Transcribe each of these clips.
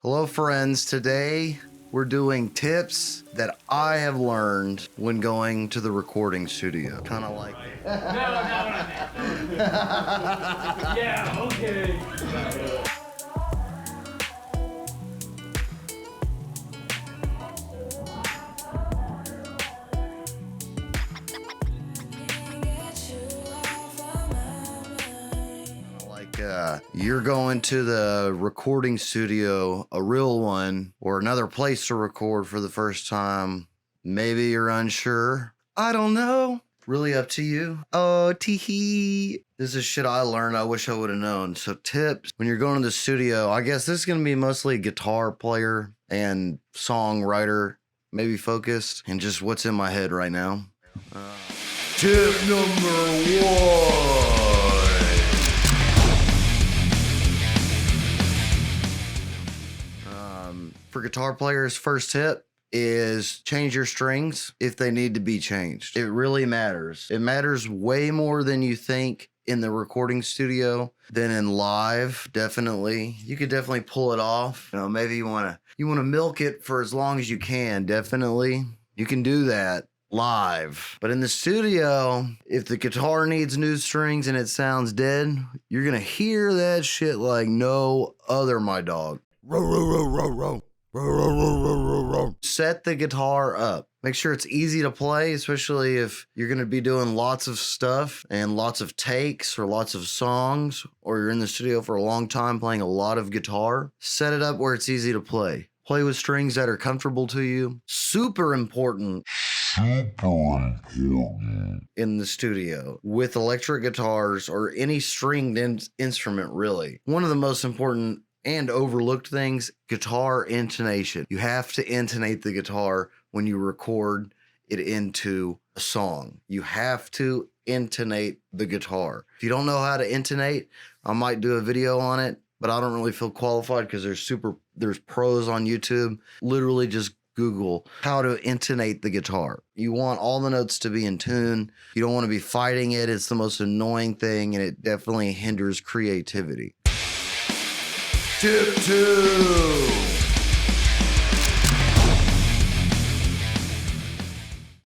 Hello, friends. Today we're doing tips that I have learned when going to the recording studio. Kind of like. No, yeah, okay. You're going to the recording studio, a real one, or another place to record for the first time. Maybe you're unsure. I don't know. Really up to you. Oh, teehee. This is shit I learned. I wish I would have known. So tips when you're going to the studio. I guess this is going to be mostly guitar player and songwriter, maybe focused, and just what's in my head right now. Tip number one. For guitar players, first tip is change your strings if they need to be changed. It really matters. It matters way more than you think in the recording studio than in live. Definitely. You could definitely pull it off. You know, maybe you want to milk it for as long as you can. Definitely. You can do that live. But in the studio, if the guitar needs new strings and it sounds dead, you're going to hear that shit like no other, my dog. Row, row, row, row, row. Set the guitar up. Make sure it's easy to play, especially if you're going to be doing lots of stuff and lots of takes or lots of songs, or you're in the studio for a long time playing a lot of guitar. Set it up where it's easy to play. Play with strings that are comfortable to you. Super important in the studio with electric guitars or any stringed instrument, really. One of the most important and overlooked things, guitar intonation. You have to intonate the guitar when you record it into a song. You have to intonate the guitar. If you don't know how to intonate, I might do a video on it, but I don't really feel qualified because there's pros on YouTube. Literally just Google how to intonate the guitar. You want all the notes to be in tune. You don't want to be fighting it. It's the most annoying thing, and it definitely hinders creativity. Tip 2.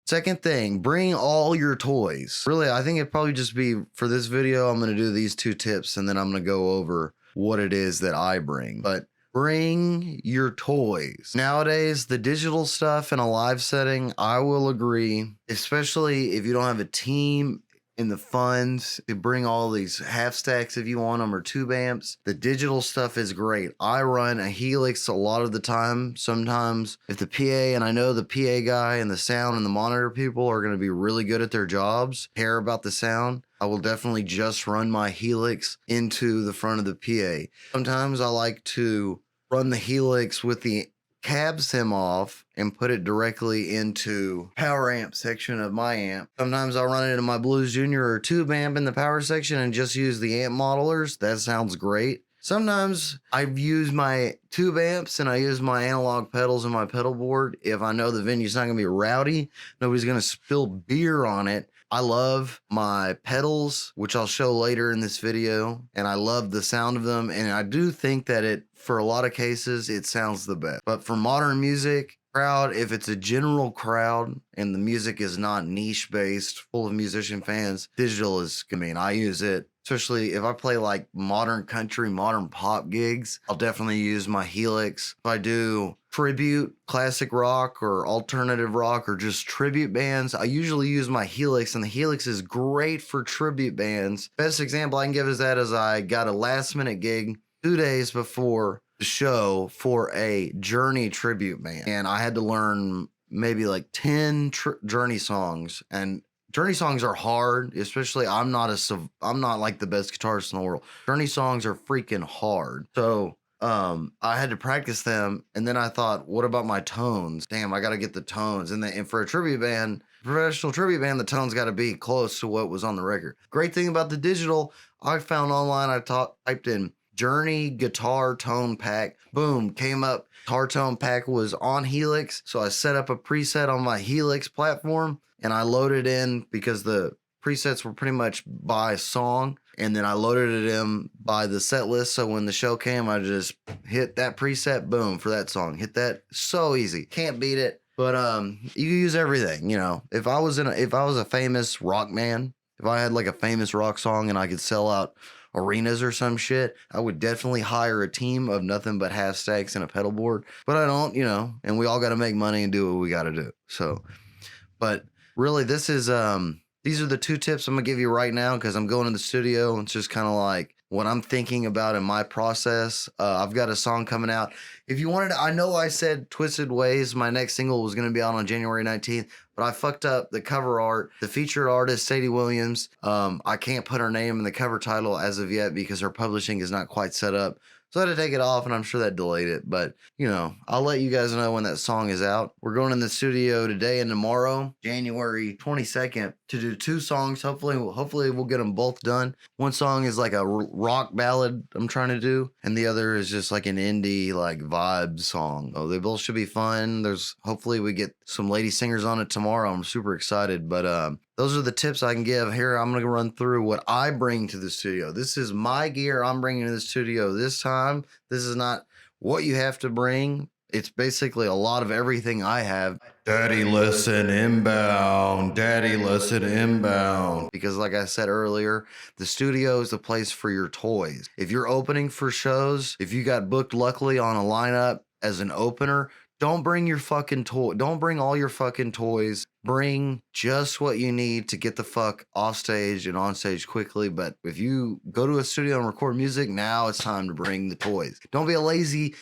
Second thing, bring all your toys. Really, I think it'd probably just be for this video, I'm going to do these 2 tips and then I'm going to go over what it is that I bring. But bring your toys. Nowadays, the digital stuff in a live setting, I will agree, especially if you don't have a team in the funds to bring all these half stacks if you want them, or tube amps. The digital stuff is great. I run a Helix a lot of the time. Sometimes if the PA, and I know the PA guy and the sound and the monitor people are going to be really good at their jobs, care about the sound, I will definitely just run my Helix into the front of the PA. Sometimes I like to run the Helix with the cab sim off and put it directly into power amp section of my amp. Sometimes I'll run it in my Blues Junior or tube amp in the power section and just use the amp modelers. That sounds great. Sometimes I've used my tube amps and I use my analog pedals and my pedal board. If I know the venue's not going to be rowdy, nobody's going to spill beer on it. I love my pedals, which I'll show later in this video, and I love the sound of them. And I do think that for a lot of cases, it sounds the best. But for modern music, crowd, if it's a general crowd and the music is not niche based, full of musician fans, digital is, I use it. Especially if I play like modern country, modern pop gigs, I'll definitely use my Helix. If I do tribute, classic rock or alternative rock or just tribute bands, I usually use my Helix, and the Helix is great for tribute bands. Best example I can give is that is I got a last minute gig 2 days before the show for a Journey tribute band, and I had to learn maybe like 10 Journey songs, and Journey songs are hard, especially I'm not like the best guitarist in the world. Journey songs are freaking hard. So I had to practice them, and then I thought, what about my tones? Damn, I got to get the tones. And for a tribute band, professional tribute band, the tones got to be close to what was on the record. Great thing about the digital, I found online, I typed in Journey guitar tone pack. Boom, came up. Guitar tone pack was on Helix. So I set up a preset on my Helix platform and I loaded in because the presets were pretty much by song. And then I loaded it in by the set list. So when the show came, I just hit that preset, boom, for that song. Hit that, so easy. Can't beat it. But you use everything, you know. If I was a famous rock man, if I had like a famous rock song and I could sell out arenas or some shit, I would definitely hire a team of nothing but half stacks and a pedal board. But I don't, you know, and we all got to make money and do what we got to do. So, but really, this is these are the 2 tips I'm gonna give you right now because I'm going to the studio. It's just kind of like what I'm thinking about in my process. I've got a song coming out. If you wanted to, I know I said Twisted Ways, my next single was going to be out on January 19th, but I fucked up the cover art. The featured artist, Sadie Williams, I can't put her name in the cover title as of yet because her publishing is not quite set up. So I had to take it off, and I'm sure that delayed it. But, you know, I'll let you guys know when that song is out. We're going in the studio today and tomorrow, January 22nd, to do 2 songs. Hopefully we'll get them both done. One song is like a rock ballad I'm trying to do, and the other is just like an indie, like, vibe song. Oh, they both should be fun. Hopefully we get some lady singers on it tomorrow. I'm super excited. But those are the tips I can give. Here, I'm going to run through what I bring to the studio. This is my gear I'm bringing to the studio this time. This is not what you have to bring. It's basically a lot of everything I have. Daddy, listen inbound. Daddy, listen inbound. Because like I said earlier, the studio is the place for your toys. If you're opening for shows, if you got booked luckily on a lineup as an opener, don't bring your fucking toy. Don't bring all your fucking toys. Bring just what you need to get the fuck off stage and on stage quickly. But if you go to a studio and record music, now it's time to bring the toys. Don't be lazy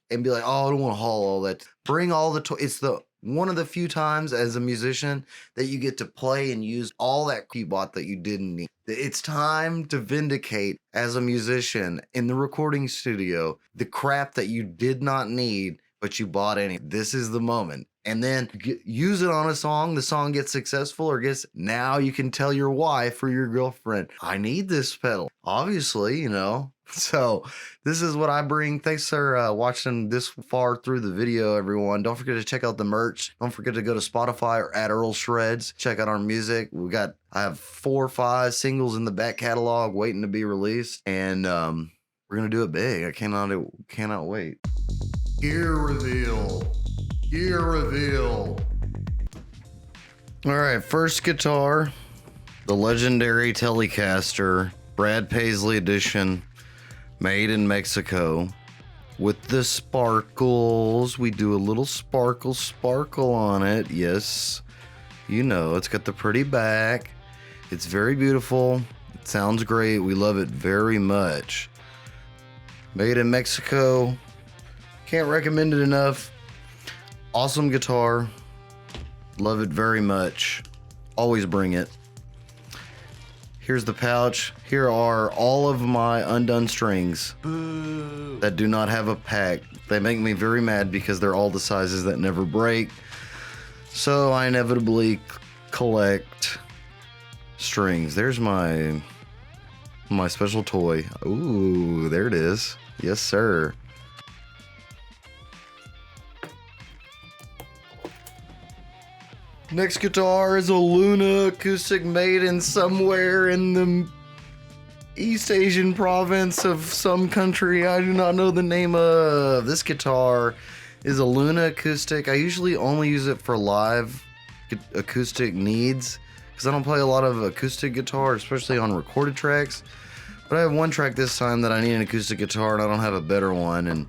and be like, oh, I don't want to haul all that. Bring all the toys. It's one of the few times as a musician that you get to play and use all that you bought that you didn't need. It's time to vindicate as a musician in the recording studio the crap that you did not need, but you bought anyway. This is the moment. And then use it on a song. The song gets successful now you can tell your wife or your girlfriend, I need this pedal. Obviously, you know. So this is what I bring. Thanks for watching this far through the video, everyone. Don't forget to check out the merch. Don't forget to go to Spotify or at Earl Shreds. Check out our music. I have 4 or 5 singles in the back catalog waiting to be released. And we're going to do it big. I cannot wait. Gear reveal. All right, first guitar, the legendary Telecaster, Brad Paisley edition, made in Mexico. With the sparkles, we do a little sparkle on it. Yes, you know, it's got the pretty back. It's very beautiful. It sounds great. We love it very much. Made in Mexico. Can't recommend it enough. Awesome guitar. Love it very much. Always bring it. Here's the pouch. Here are all of my undone strings that do not have a pack. They make me very mad because they're all the sizes that never break. So I inevitably collect strings. There's my special toy. Ooh, there it is. Yes, sir. Next guitar is a Luna acoustic made in somewhere in the East Asian province of some country I do not know the name of. This guitar is a Luna acoustic. I usually only use it for live acoustic needs because I don't play a lot of acoustic guitar, especially on recorded tracks. But I have one track this time that I need an acoustic guitar and I don't have a better one, and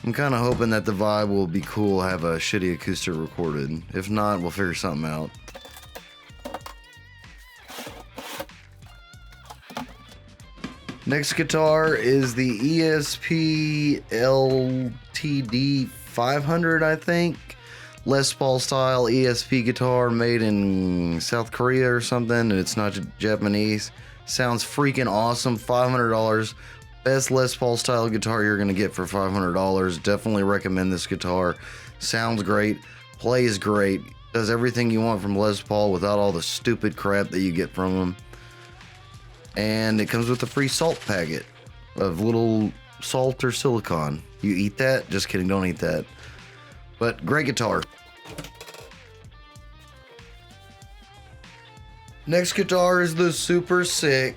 I'm kind of hoping that the vibe will be cool, have a shitty acoustic recorded. If not, we'll figure something out. Next guitar is the ESP LTD 500, I think. Les Paul style ESP guitar made in South Korea or something, and it's not Japanese. Sounds freaking awesome. $500. Best Les Paul style guitar you're gonna get for $500. Definitely recommend this guitar. Sounds great, plays great, does everything you want from Les Paul without all the stupid crap that you get from them. And it comes with a free salt packet of little salt or silicone. You eat that? Just kidding, don't eat that. But great guitar. Next guitar is the super sick,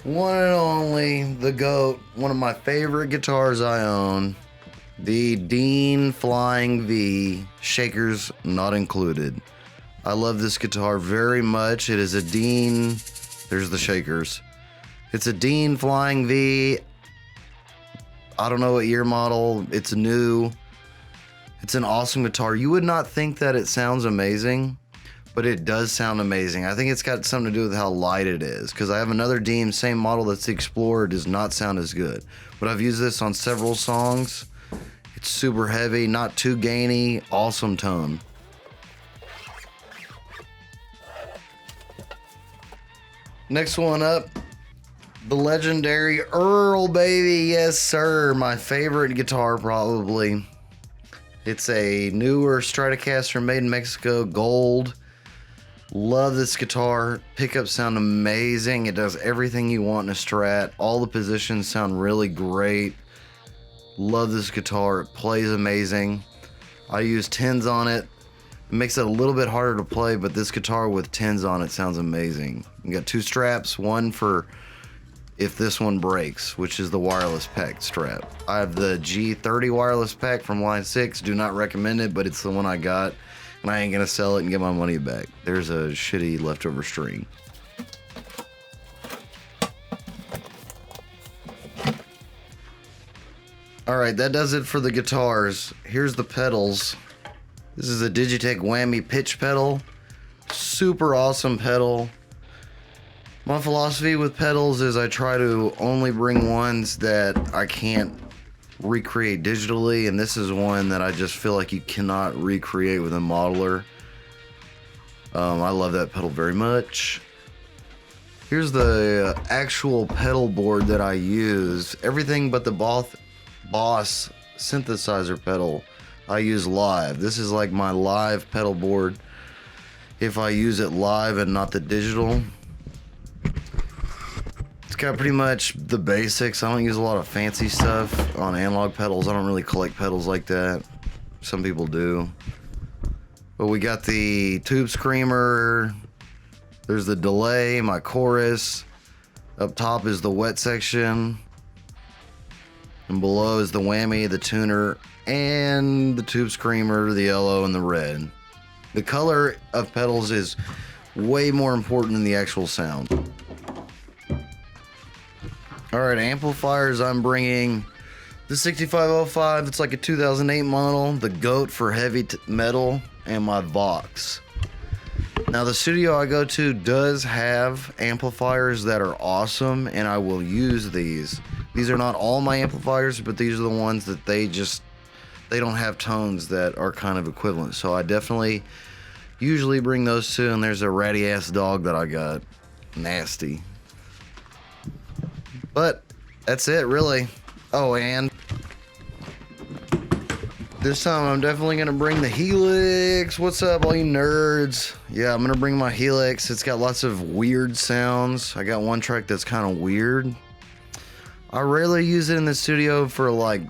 one and only, the GOAT, one of my favorite guitars I own, the Dean Flying V, shakers not included. I love this guitar very much. It is a Dean, there's the shakers. It's a Dean Flying V. I don't know what year model, it's new. It's an awesome guitar. You would not think that it sounds amazing, but it does sound amazing. I think it's got something to do with how light it is, because I have another Dean, same model, that's the Explorer, does not sound as good. But I've used this on several songs. It's super heavy, not too gainy, awesome tone. Next one up, the legendary Earl, baby. Yes, sir. My favorite guitar, probably. It's a newer Stratocaster made in Mexico, gold. Love this guitar. Pickups sound amazing. It does everything you want in a Strat. All the positions sound really great. Love this guitar. It plays amazing. I use 10s on it. It makes it a little bit harder to play, but this guitar with 10s on it sounds amazing. You got 2 straps, one for if this one breaks, which is the wireless pack strap. I have the G30 wireless pack from Line 6. Do not recommend it, but it's the one I got, and I ain't gonna sell it and get my money back. There's a shitty leftover string. All right, that does it for the guitars. Here's the pedals. This is a Digitech Whammy pitch pedal. Super awesome pedal. My philosophy with pedals is I try to only bring ones that I can't recreate digitally, and this is one that I just feel like you cannot recreate with a modeler. I love that pedal very much. Here's the actual pedal board that I use. Everything but the Boss synthesizer pedal I use live. This is like my live pedal board if I use it live and not the digital. It's got pretty much the basics. I don't use a lot of fancy stuff on analog pedals. I don't really collect pedals like that. Some people do. But we got the tube screamer. There's the delay, my chorus. Up top is the wet section. And below is the whammy, the tuner, and the tube screamer, the yellow and the red. The color of pedals is way more important than the actual sound. All right, amplifiers, I'm bringing the 6505. It's like a 2008 model, the GOAT for heavy metal, and my Vox. Now, the studio I go to does have amplifiers that are awesome, and I will use these. These are not all my amplifiers, but these are the ones that they don't have tones that are kind of equivalent. So I definitely usually bring those two, and there's a ratty ass dog that I got. Nasty. But that's it, really. Oh, and this time I'm definitely gonna bring the Helix. What's up, all you nerds? Yeah, I'm gonna bring my Helix. It's got lots of weird sounds. I got one track that's kind of weird. I rarely use it in the studio for like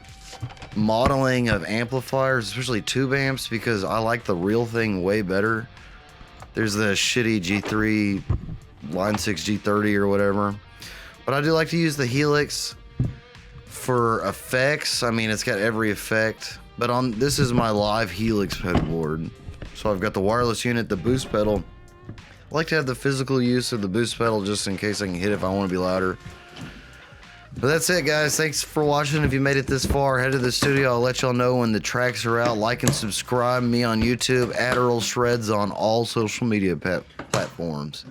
modeling of amplifiers, especially tube amps, because I like the real thing way better. There's the shitty G3 Line 6 G30 or whatever. But I do like to use the Helix for effects. I mean, it's got every effect. But this is my live Helix pedal board. So I've got the wireless unit, the boost pedal. I like to have the physical use of the boost pedal just in case I can hit it if I want to be louder. But that's it, guys. Thanks for watching. If you made it this far, head to the studio. I'll let y'all know when the tracks are out. Like and subscribe me on YouTube, @EarlShreds on all social media platforms.